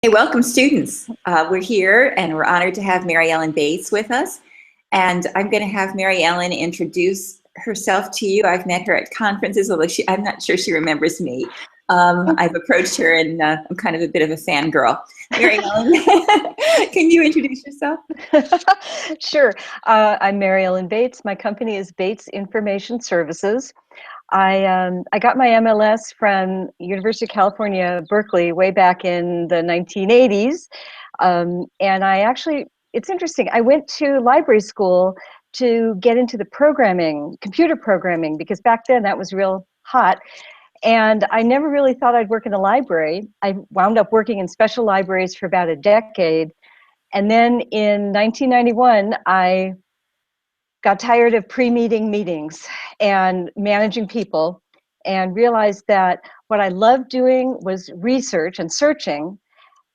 Hey, welcome students. We're here and we're honored to have Mary Ellen Bates with us. And I'm going to have Mary Ellen introduce herself to you. I've met her at conferences, although I'm not sure she remembers me. I've approached her and I'm kind of a bit of a fangirl. Mary Ellen, can you introduce yourself? Sure. I'm Mary Ellen Bates. My company is Bates Information Services. I got my MLS from University of California, Berkeley, way back in the 1980s. And it's interesting, I went to library school to get into the computer programming, because back then that was real hot. And I never really thought I'd work in a library. I wound up working in special libraries for about a decade. And then in 1991, I got tired of pre-meeting meetings and managing people, and realized that what I loved doing was research and searching.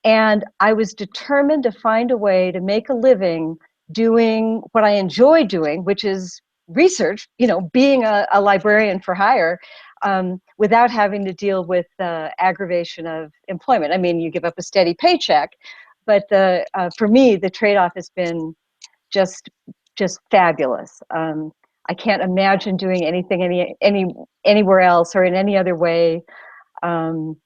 And I was determined to find a way to make a living doing what I enjoy doing, which is research, being a librarian for hire, without having to deal with the aggravation of employment. I mean, you give up a steady paycheck, but for me, the trade-off has been just just fabulous. I can't imagine doing anything anywhere else or in any other way. Um,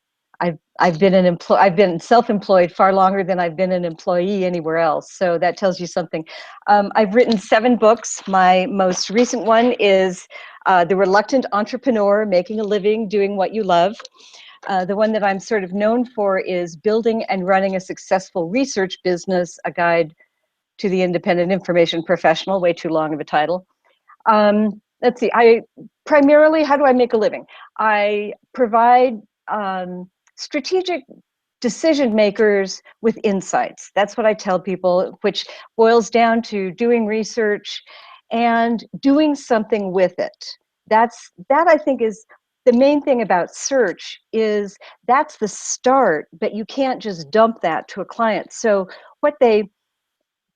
I've been self-employed far longer than I've been an employee anywhere else. So that tells you something. I've written 7 books. My most recent one is The Reluctant Entrepreneur: Making a Living Doing What You Love. The one that I'm sort of known for is Building and Running a Successful Research Business: A Guide to the Independent Information Professional. Way too long of a title. Let's see, primarily, how do I make a living? I provide strategic decision makers with insights. That's what I tell people, which boils down to doing research and doing something with it. That I think is the main thing about search, is that's the start, but you can't just dump that to a client. So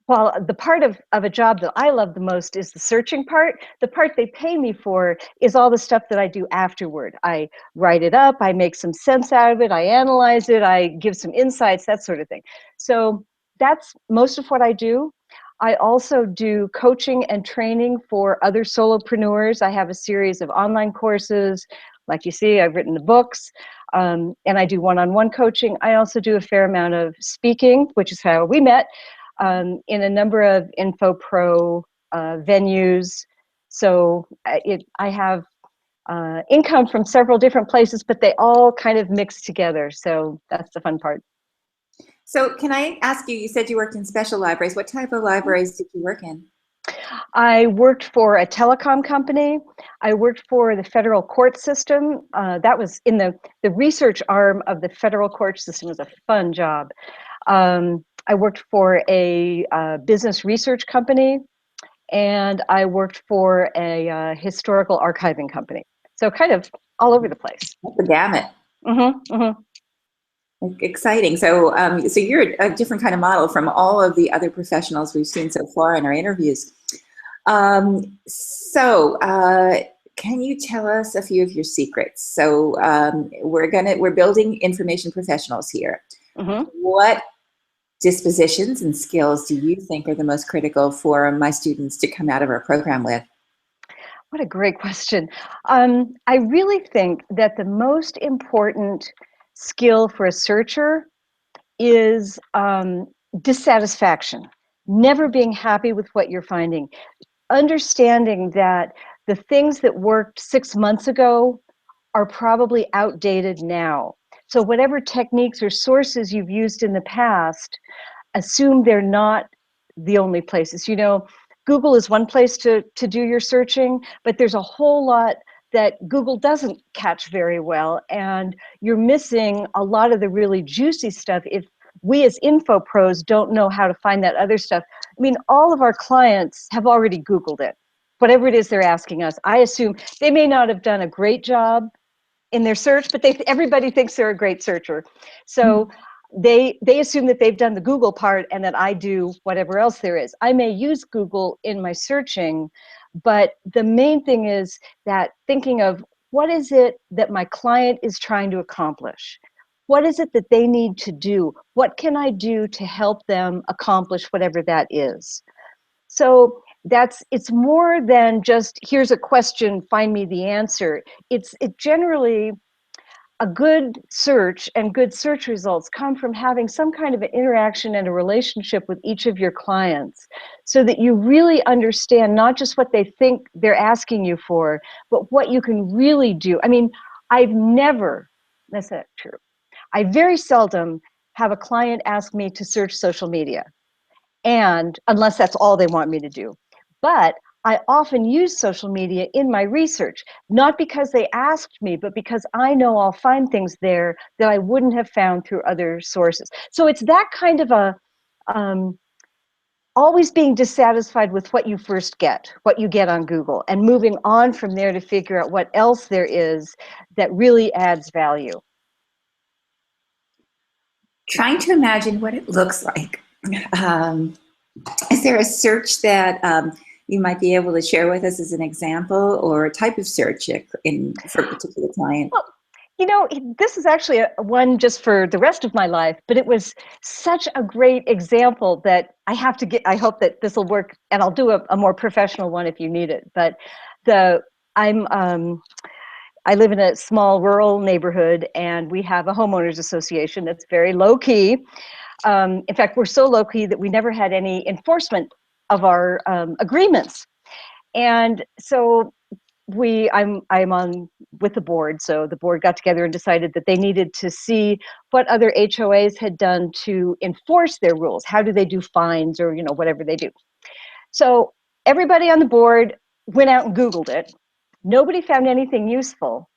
well, the part of a job that I love the most is the searching part. The part they pay me for is all the stuff that I do afterward. I write it up, I make some sense out of it, I analyze it, I give some insights, that sort of thing. So that's most of what I do. I also do coaching and training for other solopreneurs. I have a series of online courses. Like you see, I've written the books, and I do one-on-one coaching. I also do a fair amount of speaking, which is how we met, in a number of InfoPro venues. So I have income from several different places, but they all kind of mix together. So that's the fun part. So can I ask you, you said you worked in special libraries. What type of libraries did you work in? I worked for a telecom company. I worked for the federal court system. That was in the research arm of the federal court system. It was a fun job. I worked for a business research company, and I worked for a historical archiving company. So kind of all over the place. The gamut. Mm-hmm, mm-hmm. Exciting. So, so you're a different kind of model from all of the other professionals we've seen so far in our interviews. Can you tell us a few of your secrets? So, we're building information professionals here. Mm-hmm. What dispositions and skills do you think are the most critical for my students to come out of our program with? What a great question. I really think that the most important skill for a searcher is dissatisfaction, never being happy with what you're finding, understanding that the things that worked 6 months ago are probably outdated now. So whatever techniques or sources you've used in the past, assume they're not the only places. Google is one place to do your searching, but there's a whole lot that Google doesn't catch very well, and you're missing a lot of the really juicy stuff if we as info pros don't know how to find that other stuff. I mean, all of our clients have already Googled it, whatever it is they're asking us. I assume they may not have done a great job in their search, but everybody thinks they're a great searcher. So they assume that they've done the Google part and that I do whatever else there is. I may use Google in my searching, but the main thing is that thinking of what is it that my client is trying to accomplish? What is it that they need to do? What can I do to help them accomplish whatever that is? So it's more than just, here's a question, find me the answer. It generally, a good search and good search results come from having some kind of an interaction and a relationship with each of your clients, so that you really understand not just what they think they're asking you for, but what you can really do. I mean, that's not true. I very seldom have a client ask me to search social media, and unless that's all they want me to do. But I often use social media in my research, not because they asked me, but because I know I'll find things there that I wouldn't have found through other sources. So it's that kind of a always being dissatisfied with what you first get, what you get on Google, and moving on from there to figure out what else there is that really adds value. Trying to imagine what it looks like. Is there a search that you might be able to share with us as an example, or a type of search for a particular client? Well, you know, this is actually one just for the rest of my life, but it was such a great example that I have to get. I hope that this will work, and I'll do a more professional one if you need it. But I live in a small rural neighborhood, and we have a homeowners association that's very low key. In fact, we're so low key that we never had any enforcement of our agreements. And so I'm on with the board. So the board got together and decided that they needed to see what other HOAs had done to enforce their rules. How do they do fines, or, you know, whatever they do? So everybody on the board went out and Googled it. Nobody found anything useful.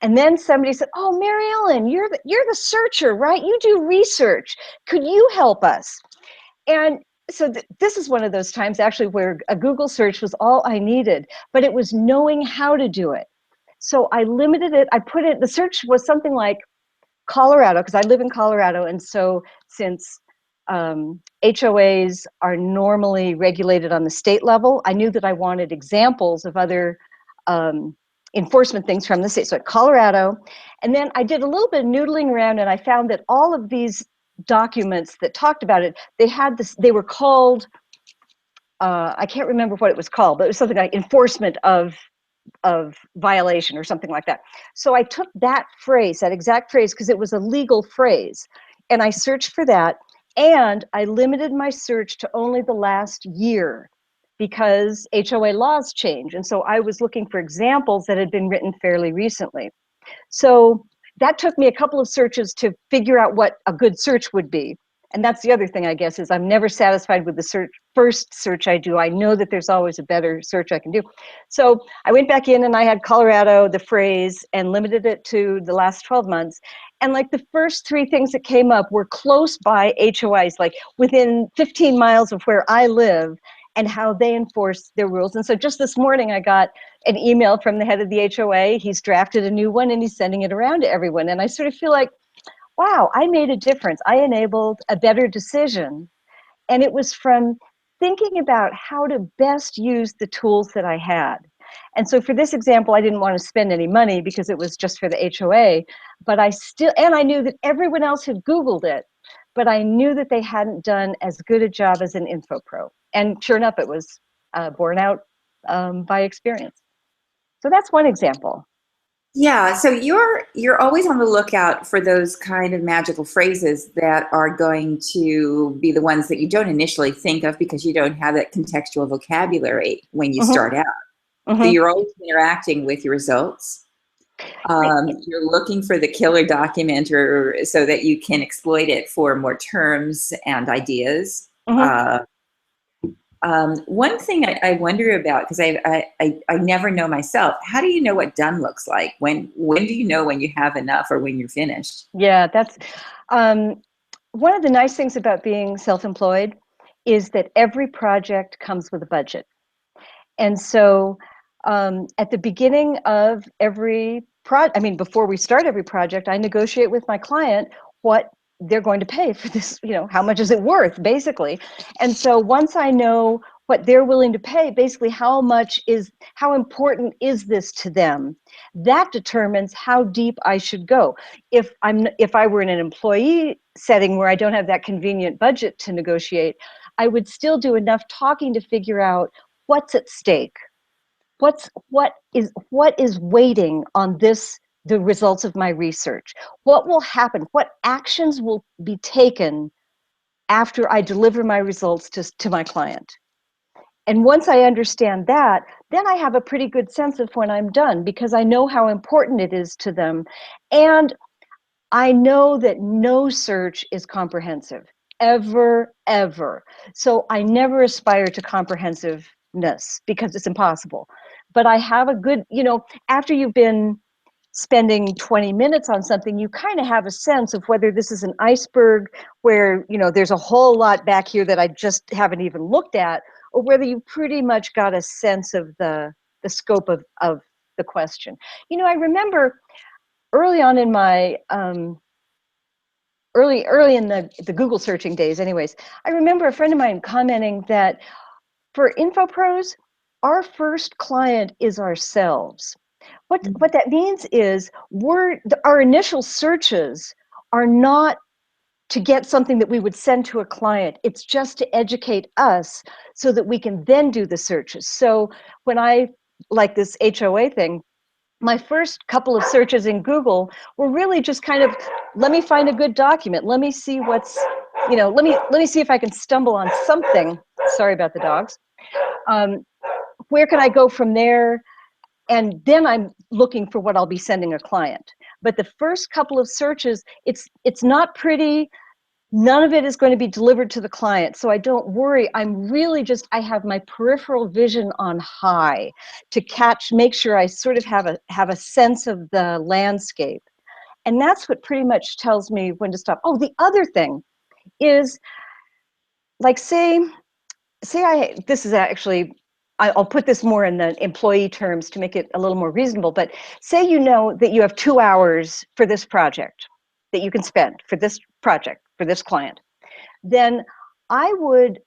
And then somebody said, "Oh, Mary Ellen, you're the searcher, right? You do research. Could you help us?" And so this is one of those times actually where a Google search was all I needed, but it was knowing how to do it. So I limited it. The search was something like Colorado, because I live in Colorado. And so since HOAs are normally regulated on the state level, I knew that I wanted examples of other enforcement things from the state. So at Colorado, and then I did a little bit of noodling around, and I found that all of these documents that talked about it, they were called, I can't remember what it was called, but it was something like enforcement of violation or something like that. So I took that exact phrase, because it was a legal phrase, and I searched for that, and I limited my search to only the last year, because HOA laws change. And so I was looking for examples that had been written fairly recently. So that took me a couple of searches to figure out what a good search would be. And that's the other thing, I guess, is I'm never satisfied with the first search I do. I know that there's always a better search I can do. So I went back in, and I had Colorado, the phrase, and limited it to the last 12 months. And like the first 3 things that came up were close by HOAs, like within 15 miles of where I live, and how they enforce their rules. And so just this morning, I got an email from the head of the HOA. He's drafted a new one, and he's sending it around to everyone. And I sort of feel like, wow, I made a difference. I enabled a better decision. And it was from thinking about how to best use the tools that I had. And so for this example, I didn't want to spend any money because it was just for the HOA, but I knew that everyone else had Googled it, but I knew that they hadn't done as good a job as an info pro. And sure enough, it was borne out by experience. So that's one example. Yeah, so you're always on the lookout for those kind of magical phrases that are going to be the ones that you don't initially think of, because you don't have that contextual vocabulary when you start out. So you're always interacting with your results. You're looking for the killer document, or so that you can exploit it for more terms and ideas. One thing I wonder about, because I never know myself, how do you know what done looks like? When do you know when you have enough or when you're finished? Yeah, that's one of the nice things about being self-employed, is that every project comes with a budget. And so at the beginning of every before we start every project, I negotiate with my client what they're going to pay for this, how much is it worth, basically. And so once I know what they're willing to pay, basically how important is this to them? That determines how deep I should go. If I were in an employee setting where I don't have that convenient budget to negotiate, I would still do enough talking to figure out what's at stake. What is waiting on the results of my research? What will happen? What actions will be taken after I deliver my results to my client? And once I understand that, then I have a pretty good sense of when I'm done, because I know how important it is to them. And I know that no search is comprehensive, ever, ever. So I never aspire to comprehensiveness because it's impossible. But I have a good, after you've been spending 20 minutes on something, you kind of have a sense of whether this is an iceberg where, there's a whole lot back here that I just haven't even looked at, or whether you pretty much got a sense of the scope of the question. I remember early on in my, early in the Google searching days anyways, I remember a friend of mine commenting that for InfoPros, our first client is ourselves. What that means is our initial searches are not to get something that we would send to a client. It's just to educate us so that we can then do the searches. So when I, like this HOA thing, my first couple of searches in Google were really just kind of, let me find a good document. Let me see let me see if I can stumble on something. Sorry about the dogs. Where can I go from there? And then I'm looking for what I'll be sending a client. But the first couple of searches, it's not pretty. None of it is going to be delivered to the client. So I don't worry. I have my peripheral vision on high to make sure I sort of have a sense of the landscape. And that's what pretty much tells me when to stop. Oh, the other thing is, like, this is actually, I'll put this more in the employee terms to make it a little more reasonable, but say that you have 2 hours for this project that you can spend for this project, for this client. Then I would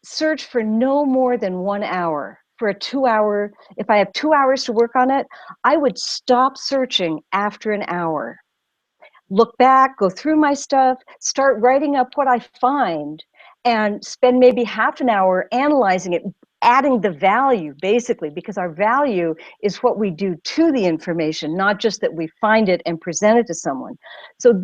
search for no more than 1 hour for a 2 hour. If I have 2 hours to work on it, I would stop searching after an hour. Look back, go through my stuff, start writing up what I find, and spend maybe half an hour analyzing it, adding the value, basically, because our value is what we do to the information, not just that we find it and present it to someone. So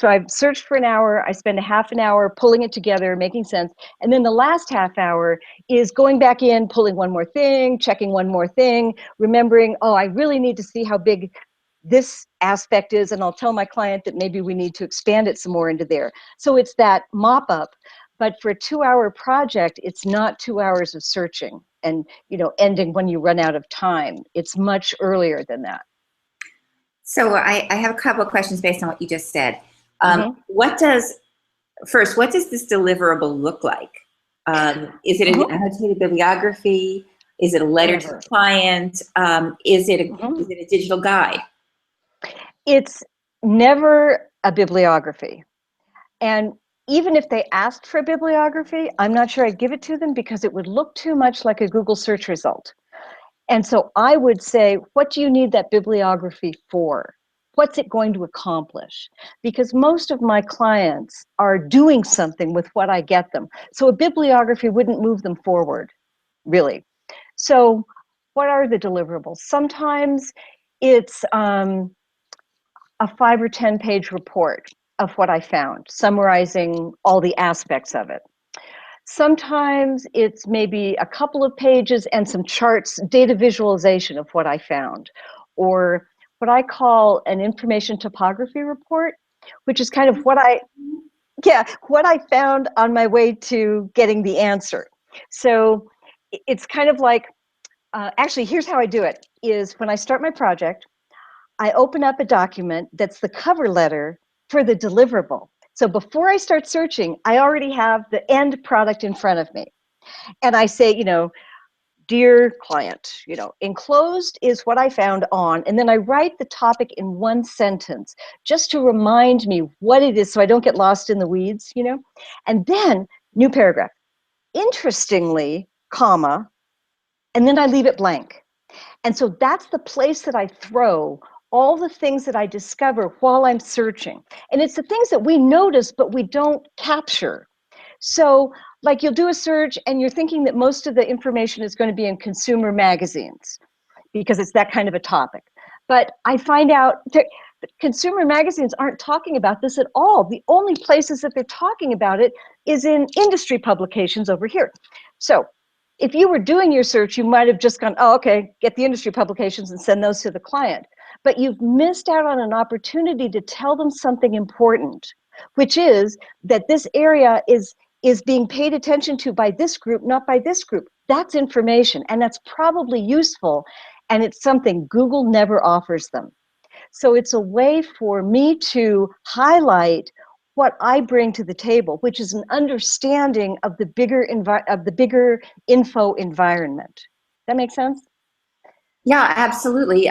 I've searched for an hour, I spend a half an hour pulling it together, making sense, and then the last half hour is going back in, pulling one more thing, checking one more thing, remembering, oh, I really need to see how big this aspect is, and I'll tell my client that maybe we need to expand it some more into there. So it's that mop up. But for a 2 hour project, it's not 2 hours of searching and ending when you run out of time. It's much earlier than that. So I have a couple of questions based on what you just said. Mm-hmm. What does this deliverable look like? Is it an annotated bibliography? Is it a letter to the client? Is it a digital guide? It's never a bibliography. And even if they asked for a bibliography, I'm not sure I'd give it to them because it would look too much like a Google search result. And so I would say, what do you need that bibliography for? What's it going to accomplish? Because most of my clients are doing something with what I get them. So a bibliography wouldn't move them forward, really. So what are the deliverables? Sometimes it's a 5 or 10 page report of what I found, summarizing all the aspects of it. Sometimes it's maybe a couple of pages and some charts, data visualization of what I found, or what I call an information topography report, which is kind of what I found on my way to getting the answer. So it's kind of like, actually, here's how I do it, is when I start my project, I open up a document that's the cover letter for the deliverable. So before I start searching, I already have the end product in front of me. And I say, dear client, enclosed is what I found on, and then I write the topic in one sentence just to remind me what it is so I don't get lost in the weeds, and then new paragraph. Interestingly, comma, and then I leave it blank. And so that's the place that I throw all the things that I discover while I'm searching. And it's the things that we notice, but we don't capture. So like you'll do a search and you're thinking that most of the information is going to be in consumer magazines because it's that kind of a topic. But I find out that consumer magazines aren't talking about this at all. The only places that they're talking about it is in industry publications over here. So if you were doing your search, you might have just gone, oh, okay, get the industry publications and send those to the client. But you've missed out on an opportunity to tell them something important, which is that this area is being paid attention to by this group, not by this group. That's information, and that's probably useful, and it's something Google never offers them. So it's a way for me to highlight what I bring to the table, which is an understanding of the bigger info environment. That make sense? Yeah, absolutely.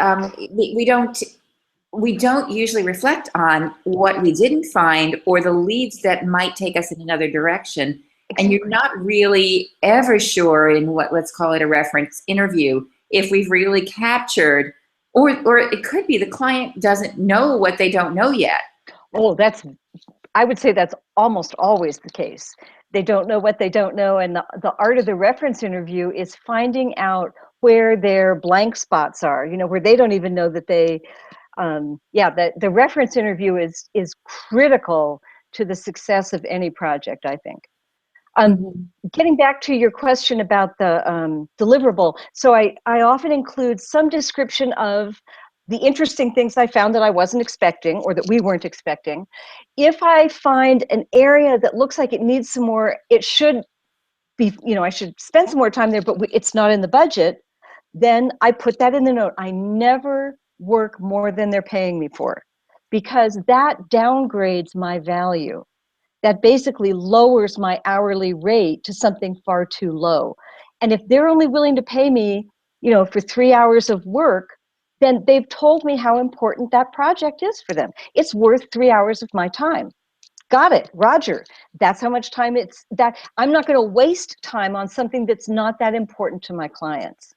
We don't usually reflect on what we didn't find or the leads that might take us in another direction. And you're not really ever sure in what, let's call it a reference interview, if we've really captured, or it could be the client doesn't know what they don't know yet. Oh, I would say that's almost always the case. They don't know what they don't know. And the art of the reference interview is finding out where their blank spots are, where they don't even know that they, the reference interview is critical to the success of any project, I think. Getting back to your question about the deliverable, so I often include some description of the interesting things I found that I wasn't expecting or that we weren't expecting. If I find an area that looks like it needs some more, it should be, I should spend some more time there, but it's not in the budget, then I put that in the note. I never work more than they're paying me for, because that downgrades my value. That basically lowers my hourly rate to something far too low. And if they're only willing to pay me, for 3 hours of work, then they've told me how important that project is for them. It's worth 3 hours of my time. Got it, Roger. That's how much time I'm not going to waste time on something that's not that important to my clients.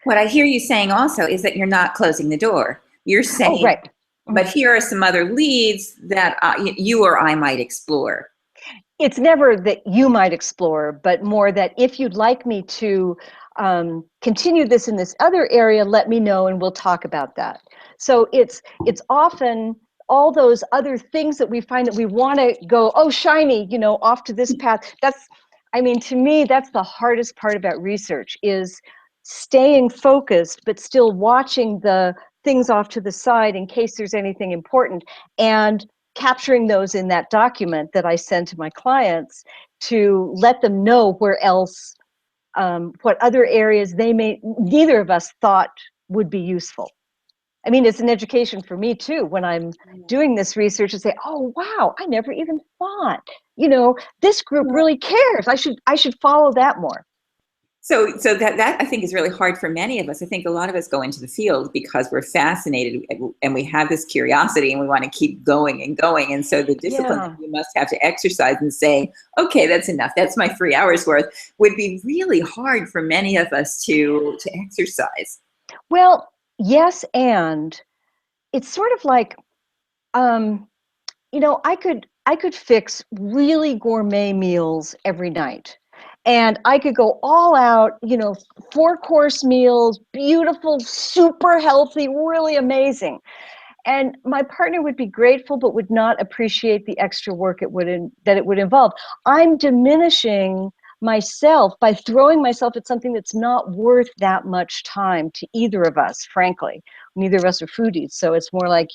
What I hear you saying also is that you're not closing the door. You're saying, oh, right. But here are some other leads that you or I might explore. It's never that you might explore, but more that if you'd like me to continue this in this other area, let me know and we'll talk about that. So it's often all those other things that we find that we want to go, oh, shiny, off to this path. To me, that's the hardest part about research, is staying focused, but still watching the things off to the side in case there's anything important, and capturing those in that document that I send to my clients to let them know where else, what other areas neither of us thought would be useful. It's an education for me too, when I'm doing this research, to say, oh, wow, I never even thought, this group really cares. I should follow that more. So that I think is really hard for many of us. I think a lot of us go into the field because we're fascinated and we have this curiosity and we want to keep going and going. And so the discipline that you must have to exercise and say, okay, that's enough. That's my 3 hours worth, would be really hard for many of us to exercise. Well, yes, and it's sort of like, I could fix really gourmet meals every night. And I could go all out, 4-course meals, beautiful, super healthy, really amazing. And my partner would be grateful, but would not appreciate the extra work that it would involve. I'm diminishing myself by throwing myself at something that's not worth that much time to either of us, frankly. Neither of us are foodies, so it's more like,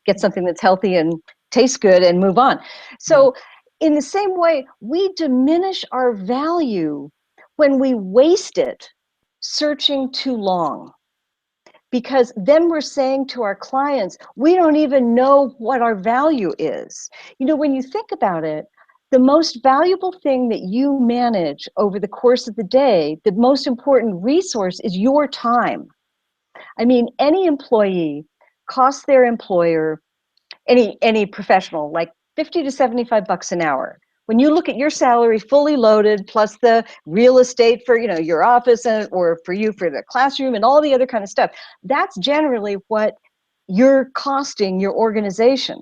get something that's healthy and tastes good and move on. So in the same way, we diminish our value when we waste it searching too long. Because then we're saying to our clients, we don't even know what our value is. When you think about it, the most valuable thing that you manage over the course of the day, the most important resource, is your time. Any employee costs their employer, any professional, like $50 to $75 an hour. When you look at your salary fully loaded, plus the real estate for, your office or for you for the classroom and all the other kind of stuff, that's generally what you're costing your organization.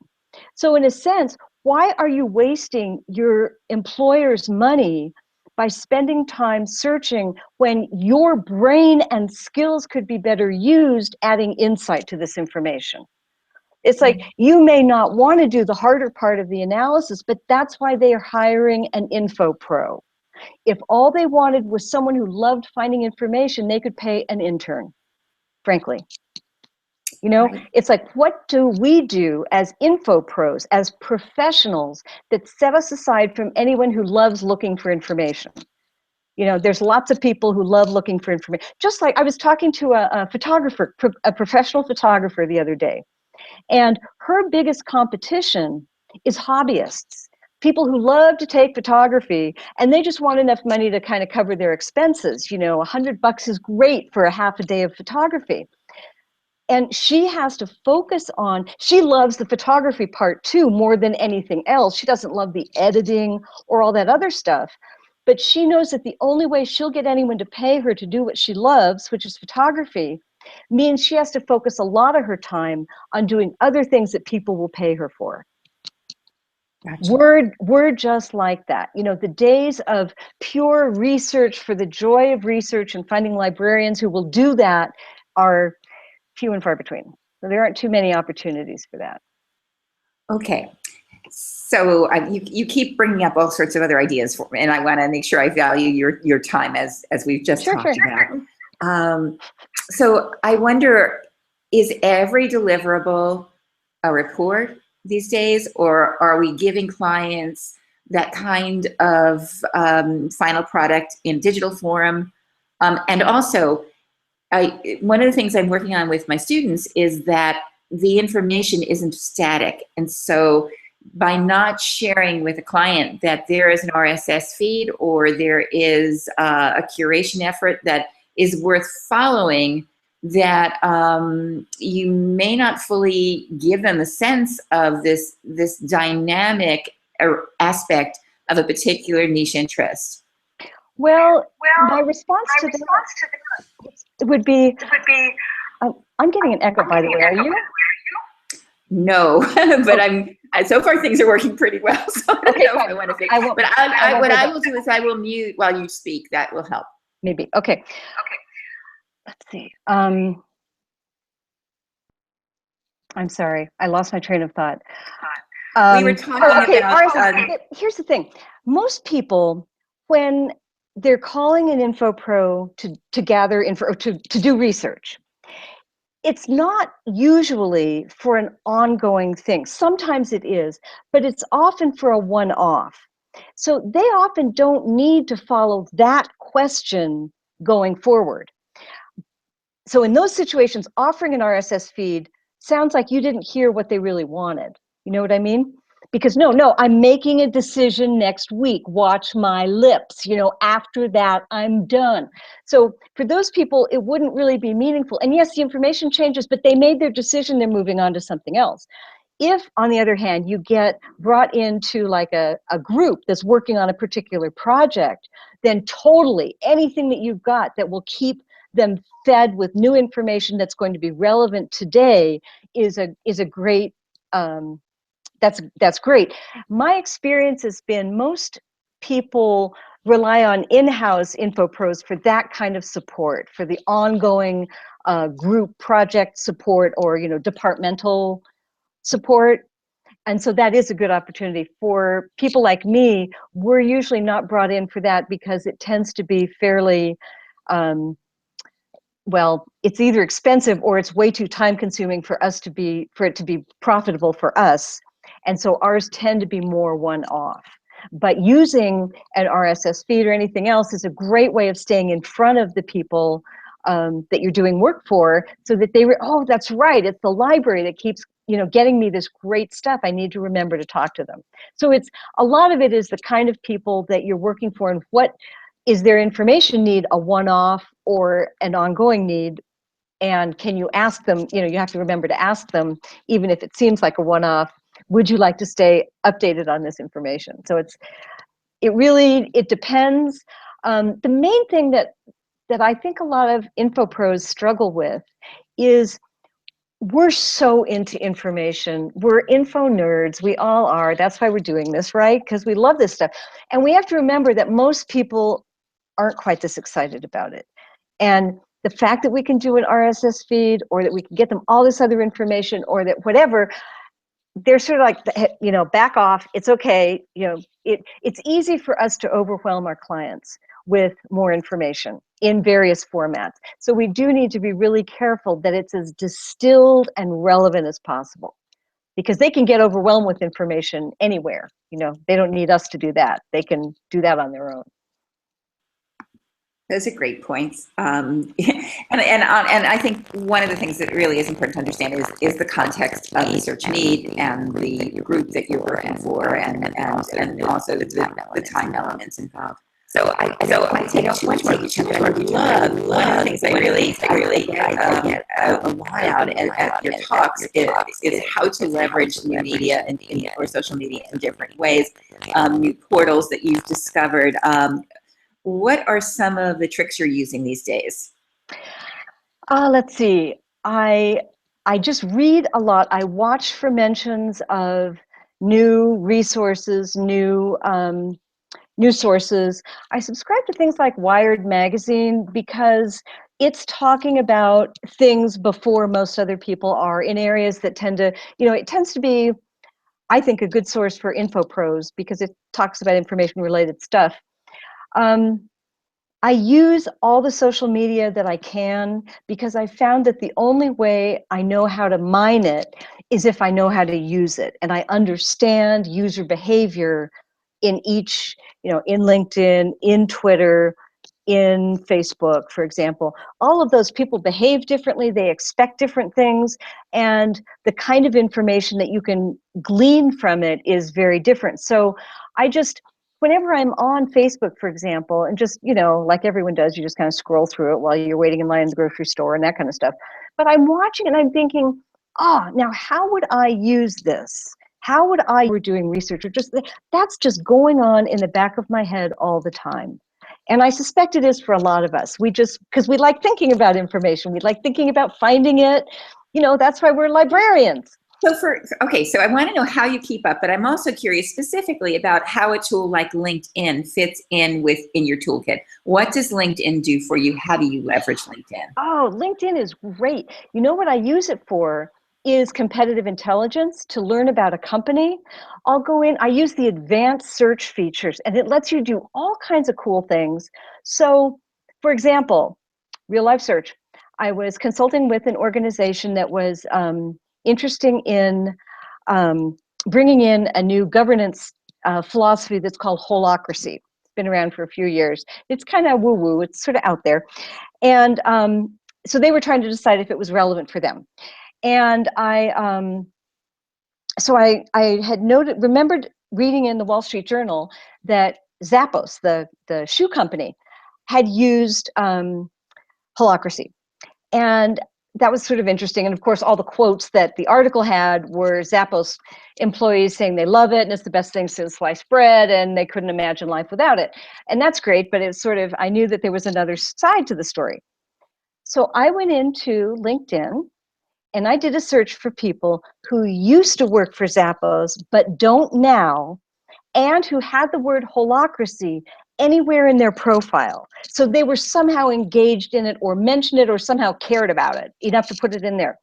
So in a sense, why are you wasting your employer's money by spending time searching when your brain and skills could be better used adding insight to this information? It's like, you may not want to do the harder part of the analysis, but that's why they are hiring an info pro. If all they wanted was someone who loved finding information, they could pay an intern, frankly. Right. It's like, what do we do as info pros, as professionals that set us aside from anyone who loves looking for information? There's lots of people who love looking for information. Just like I was talking to a photographer, a professional photographer the other day, and her biggest competition is hobbyists, people who love to take photography and they just want enough money to kind of cover their expenses. $100 is great for a half a day of photography. And she has to focus on, she loves the photography part too, more than anything else. She doesn't love the editing or all that other stuff. But she knows that the only way she'll get anyone to pay her to do what she loves, which is photography, means she has to focus a lot of her time on doing other things that people will pay her for. Gotcha. We're just like that. The days of pure research for the joy of research and finding librarians who will do that are few and far between. So there aren't too many opportunities for that. Okay. So you keep bringing up all sorts of other ideas for me, and I want to make sure I value your time as we've just talked about. So I wonder, is every deliverable a report these days, or are we giving clients that kind of final product in digital form? And also, one of the things I'm working on with my students is that the information isn't static. And so by not sharing with a client that there is an RSS feed or there is a curation effort that is worth following, that you may not fully give them a sense of this dynamic aspect of a particular niche interest. Well, my response to that would be, I'm getting an echo, by the way. Are you? No, but so far things are working pretty well. So I don't know if I want to fix it. But what I will do is I will mute while you speak. That will help. Maybe. Okay. Let's see. I'm sorry. I lost my train of thought. We were talking about... Here's the thing. Most people, when they're calling an info pro to gather info, to do research, it's not usually for an ongoing thing. Sometimes it is, but it's often for a one-off. So they often don't need to follow that question going forward. So in those situations, offering an RSS feed sounds like you didn't hear what they really wanted. You know what I mean? Because no, I'm making a decision next week. Watch my lips. After that, I'm done. So for those people, it wouldn't really be meaningful. And yes, the information changes, but they made their decision. They're moving on to something else. If, on the other hand, you get brought into like a group that's working on a particular project, then totally anything that you've got that will keep them fed with new information that's going to be relevant today is a great, that's great. My experience has been most people rely on in-house info pros for that kind of support, for the ongoing group project support or departmental support. And so that is a good opportunity. For people like me, we're usually not brought in for that because it tends to be fairly, well, it's either expensive or it's way too time consuming for it to be profitable for us. And so ours tend to be more one-off. But using an RSS feed or anything else is a great way of staying in front of the people that you're doing work for, so that oh, that's right, it's the library that keeps getting me this great stuff. I need to remember to talk to them. So it's a lot of it is the kind of people that you're working for, and what is their information need, a one-off or an ongoing need, and can you ask them, you have to remember to ask them, even if it seems like a one-off, would you like to stay updated on this information? So it depends. The main thing that I think a lot of info pros struggle with is we're so into information. We're info nerds. We all are. That's why we're doing this, right? Because we love this stuff. And we have to remember that most people aren't quite this excited about it. And the fact that we can do an RSS feed, or that we can get them all this other information, or that whatever, they're sort of like, you know, back off. It's okay. You know, it's easy for us to overwhelm our clients with more information in various formats. So we do need to be really careful that it's as distilled and relevant as possible, because they can get overwhelmed with information anywhere. You know, they don't need us to do that. They can do that on their own. Those are great points. And I think one of the things that really is important to understand is the context of the search need and the group that you're working for, and also the time elements involved. So I don't want to take too much more of your time. One of the things I really get a lot out at your talks is how to leverage new media or social media in different ways, new portals that you've discovered. What are some of the tricks you're using these days? Let's see. I just read a lot. I watch for mentions of new resources, new sources. I subscribe to things like Wired magazine because it's talking about things before most other people are, in areas that tend to, you know, it tends to be, I think, a good source for info pros because it talks about information related stuff. I use all the social media that I can because I found that the only way I know how to mine it is if I know how to use it and I understand user behavior in each, you know, in LinkedIn, in Twitter, in Facebook, for example. All of those people behave differently, they expect different things, and the kind of information that you can glean from it is very different. So I just, whenever I'm on Facebook, for example, and just, you know, like everyone does, you just kind of scroll through it while you're waiting in line in the grocery store and that kind of stuff. But I'm watching and I'm thinking, oh, now how would I use this? How would I, we're doing research, or just, that's just going on in the back of my head all the time. And I suspect it is for a lot of us. We just, because we like thinking about information, we like thinking about finding it. You know, that's why we're librarians. So I want to know how you keep up, but I'm also curious specifically about how a tool like LinkedIn fits in your toolkit. What does LinkedIn do for you? How do you leverage LinkedIn? Oh, LinkedIn is great. You know what I use it for is competitive intelligence, to learn about a company. I'll go in, I use the advanced search features, and it lets you do all kinds of cool things. So, for example, real life search. I was consulting with an organization that was interesting in bringing in a new governance philosophy that's called holacracy. It's been around for a few years. It's kind of woo-woo, it's sort of out there. And so they were trying to decide if it was relevant for them. And I had remembered reading in the Wall Street Journal that Zappos, the shoe company, had used holacracy. And that was sort of interesting. And of course, all the quotes that the article had were Zappos employees saying they love it and it's the best thing since sliced bread and they couldn't imagine life without it. And that's great, but it was sort of, I knew that there was another side to the story. So I went into LinkedIn and I did a search for people who used to work for Zappos but don't now, and who had the word holacracy anywhere in their profile. So they were somehow engaged in it or mentioned it or somehow cared about it enough to put it in there.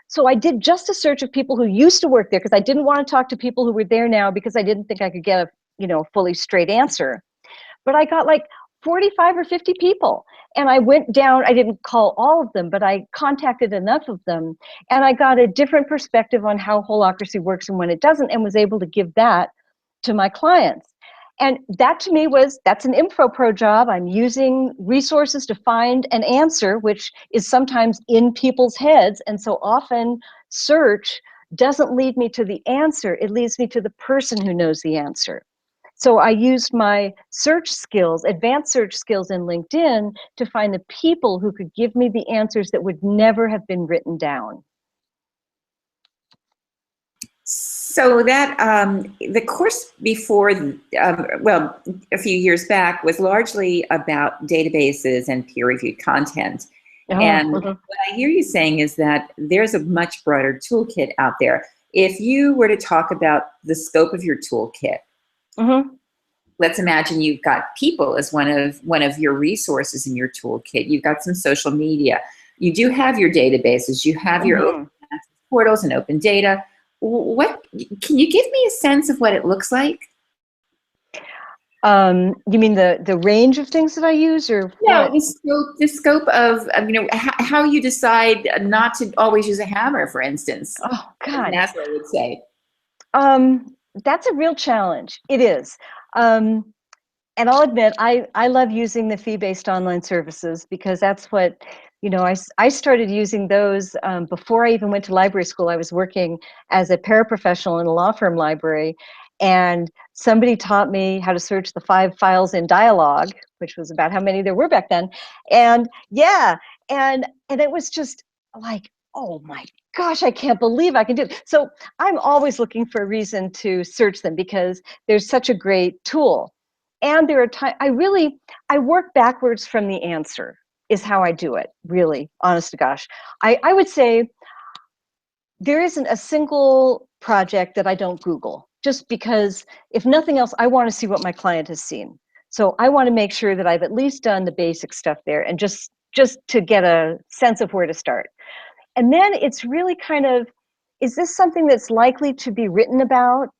So I did just a search of people who used to work there because I didn't want to talk to people who were there now because I didn't think I could get a fully straight answer. But I got like 45 or 50 people. And I went down, I didn't call all of them, but I contacted enough of them. And I got a different perspective on how holacracy works and when it doesn't, and was able to give that to my clients. And that to me that's an info pro job. I'm using resources to find an answer, which is sometimes in people's heads. And so often search doesn't lead me to the answer. It leads me to the person who knows the answer. So I used my search skills, advanced search skills in LinkedIn to find the people who could give me the answers that would never have been written down. So that the course before, well, a few years back was largely about databases and peer-reviewed content. Oh, And what I hear you saying is that there's a much broader toolkit out there. If you were to talk about the scope of your toolkit, let's imagine you've got people as one of your resources in your toolkit. You've got some social media. You do have your databases. You have your open access portals and open data. What can you give me a sense of what it looks like? You mean the range of things that I use, or No, what? the scope of you know, how you decide not to always use a hammer, for instance, Oh as God, Maslow would say. that's a real challenge. It is. And I'll admit, I love using the fee-based online services because that's what, I started using those before I even went to library school. I was working as a paraprofessional in a law firm library, and somebody taught me how to search the 5 files in dialogue, which was about how many there were back then. And yeah, and it was just like, oh my gosh, I can't believe I can do it. So I'm always looking for a reason to search them because there's such a great tool. And there are times I work backwards from the answer is how I do it, really, honest to gosh. I would say there isn't a single project that I don't Google, just because if nothing else, I want to see what my client has seen. So I want to make sure that I've at least done the basic stuff there, and just to get a sense of where to start. And then it's really kind of, is this something that's likely to be written about?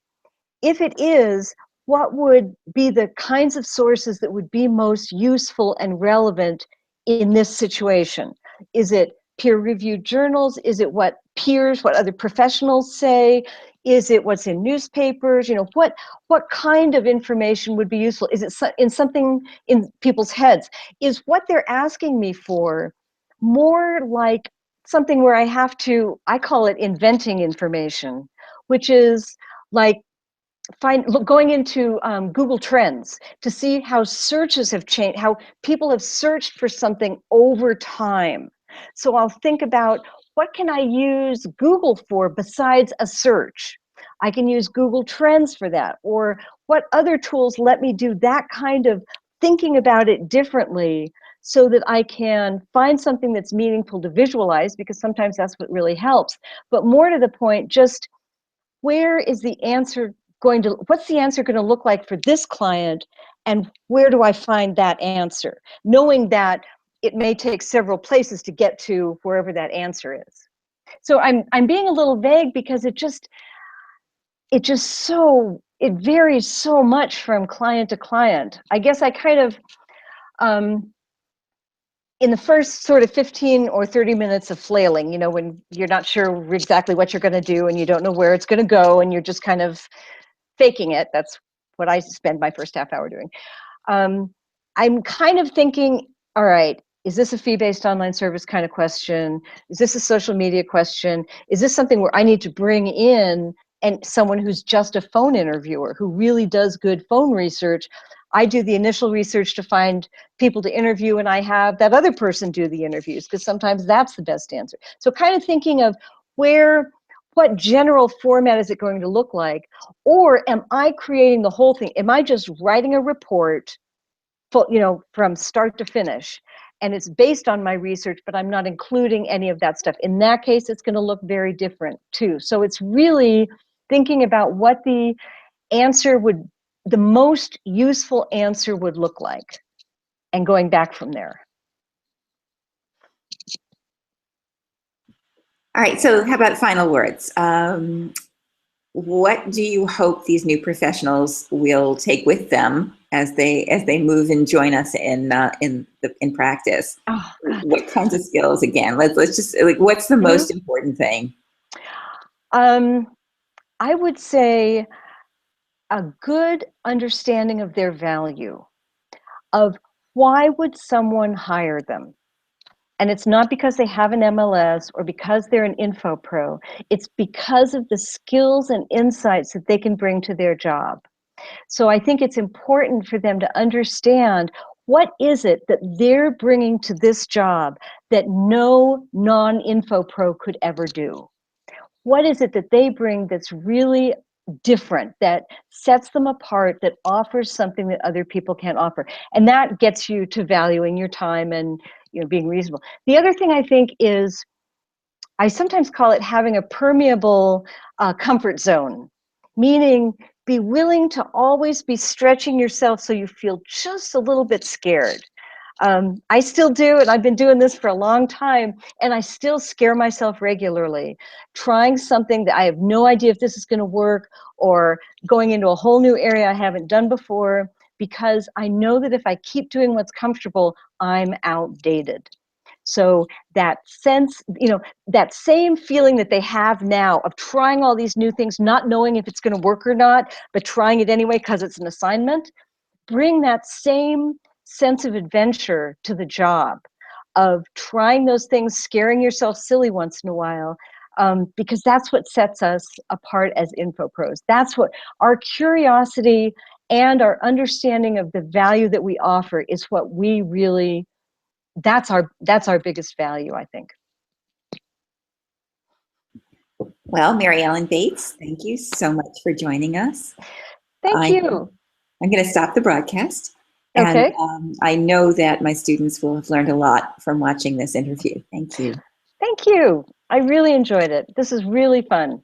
If it is, what would be the kinds of sources that would be most useful and relevant in this situation? Is it peer-reviewed journals? Is it what peers, what other professionals say? Is it what's in newspapers? What kind of information would be useful? Is it in something in people's heads? Is what they're asking me for more like something where I call it inventing information, which is like going into Google Trends to see how searches have changed, how people have searched for something over time. So I'll think about, what can I use Google for besides a search? I can use Google Trends for that. Or what other tools let me do that kind of thinking about it differently, so that I can find something that's meaningful to visualize, because sometimes that's what really helps. But more to the point, just where is the answer what's the answer going to look like for this client, and where do I find that answer? Knowing that it may take several places to get to wherever that answer is. So I'm being a little vague because it varies so much from client to client. I guess I kind of, in the first sort of 15 or 30 minutes of flailing, when you're not sure exactly what you're going to do and you don't know where it's going to go and you're just kind of faking it. That's what I spend my first half hour doing. I'm kind of thinking, all right, is this a fee-based online service kind of question? Is this a social media question? Is this something where I need to bring in someone who's just a phone interviewer, who really does good phone research? I do the initial research to find people to interview, and I have that other person do the interviews, because sometimes that's the best answer. So kind of thinking of what general format is it going to look like? Or am I creating the whole thing? Am I just writing a report, from start to finish, and it's based on my research, but I'm not including any of that stuff? In that case, it's going to look very different too. So it's really thinking about what the most useful answer would look like, and going back from there. All right, so how about final words? What do you hope these new professionals will take with them as they move and join us in practice? Oh, what kinds of skills? Again, let's just, like, what's the most important thing? I would say a good understanding of their value, of why would someone hire them. And it's not because they have an MLS or because they're an info pro. It's because of the skills and insights that they can bring to their job. So I think it's important for them to understand, what is it that they're bringing to this job that no non-info pro could ever do? What is it that they bring that's really different, that sets them apart, that offers something that other people can't offer? And that gets you to valuing your time and, you know, being reasonable. The other thing I think is, I sometimes call it having a permeable comfort zone, meaning be willing to always be stretching yourself so you feel just a little bit scared. I still do, and I've been doing this for a long time, and I still scare myself regularly, trying something that I have no idea if this is going to work, or going into a whole new area I haven't done before, because I know that if I keep doing what's comfortable, I'm outdated. So that sense, you know, that same feeling that they have now of trying all these new things, not knowing if it's going to work or not, but trying it anyway because it's an assignment, bring that same sense of adventure to the job, of trying those things, scaring yourself silly once in a while, because that's what sets us apart as info pros. That's what our curiosity and our understanding of the value that we offer is what we really, that's our biggest value, I think. Well, Mary Ellen Bates, thank you so much for joining us. Thank you. I'm going to stop the broadcast. And Okay. I know that my students will have learned a lot from watching this interview. Thank you. Thank you. I really enjoyed it. This is really fun.